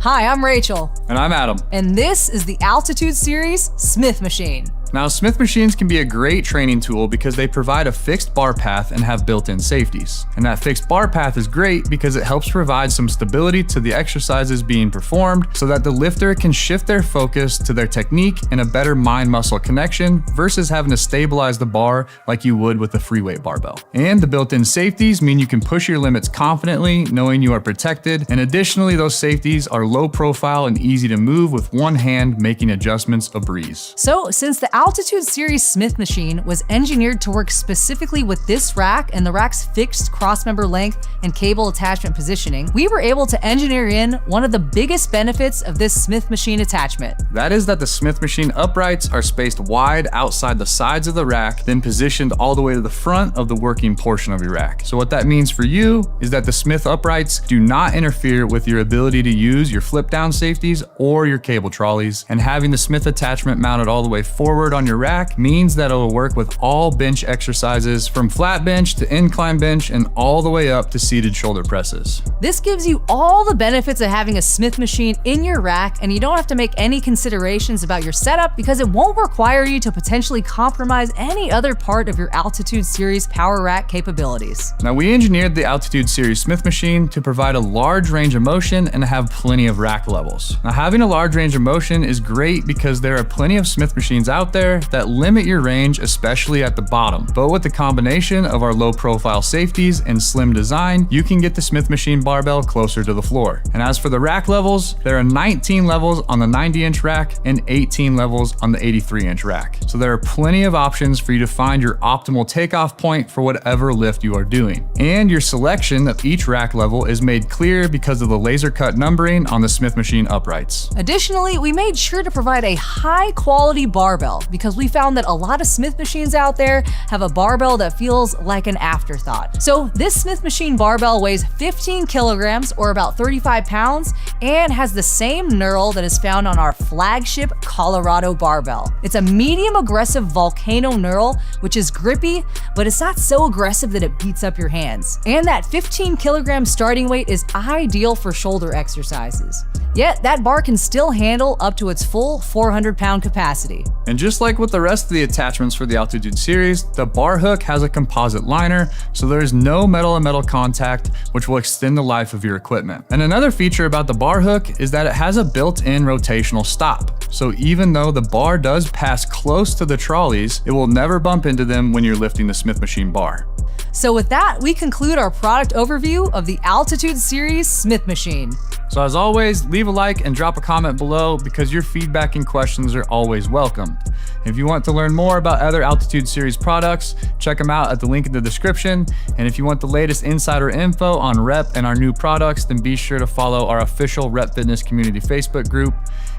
Hi, I'm Raechel. And I'm Adam. And this is the Altitude Series Smith Machine. Now, Smith machines can be a great training tool because they provide a fixed bar path and have built-in safeties. And that fixed bar path is great because it helps provide some stability to the exercises being performed so that the lifter can shift their focus to their technique and a better mind-muscle connection versus having to stabilize the bar like you would with a free weight barbell. And the built-in safeties mean you can push your limits confidently, knowing you are protected. And additionally, those safeties are low profile and easy to move with one hand, making adjustments a breeze. So since the Altitude Series Smith machine was engineered to work specifically with this rack and the rack's fixed crossmember length and cable attachment positioning, we were able to engineer in one of the biggest benefits of this Smith machine attachment. That is that the Smith machine uprights are spaced wide outside the sides of the rack, then positioned all the way to the front of the working portion of your rack. So what that means for you is that the Smith uprights do not interfere with your ability to use your flip down safeties or your cable trolleys, and having the Smith attachment mounted all the way forward on your rack means that it will work with all bench exercises from flat bench to incline bench and all the way up to seated shoulder presses. This gives you all the benefits of having a Smith machine in your rack, and you don't have to make any considerations about your setup because it won't require you to potentially compromise any other part of your Altitude Series power rack capabilities. Now, we engineered the Altitude Series Smith machine to provide a large range of motion and have plenty of rack levels. Now, having a large range of motion is great because there are plenty of Smith machines out there that limit your range, especially at the bottom. But with the combination of our low profile safeties and slim design, you can get the Smith machine barbell closer to the floor. And as for the rack levels, there are 19 levels on the 90-inch rack and 18 levels on the 83-inch rack. So there are plenty of options for you to find your optimal takeoff point for whatever lift you are doing. And your selection of each rack level is made clear because of the laser cut numbering on the Smith machine uprights. Additionally, we made sure to provide a high quality barbell because we found that a lot of Smith machines out there have a barbell that feels like an afterthought. So this Smith machine barbell weighs 15 kilograms or about 35 pounds and has the same knurl that is found on our flagship Colorado barbell. It's a medium aggressive volcano knurl, which is grippy, but it's not so aggressive that it beats up your hands. And that 15 kilogram starting weight is ideal for shoulder exercises. Yet that bar can still handle up to its full 400-pound capacity. And just like with the rest of the attachments for the Altitude Series, the bar hook has a composite liner, so there is no metal-on-metal contact, which will extend the life of your equipment. And another feature about the bar hook is that it has a built-in rotational stop. So even though the bar does pass close to the trolleys, it will never bump into them when you're lifting the Smith machine bar. So with that, we conclude our product overview of the Altitude Series Smith machine. So as always, leave a like and drop a comment below because your feedback and questions are always welcome. If you want to learn more about other Altitude Series products, check them out at the link in the description. And if you want the latest insider info on Rep and our new products, then be sure to follow our official Rep Fitness Community Facebook group.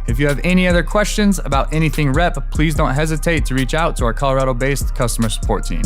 If you have any other questions about anything Rep, please don't hesitate to reach out to our Colorado-based customer support team.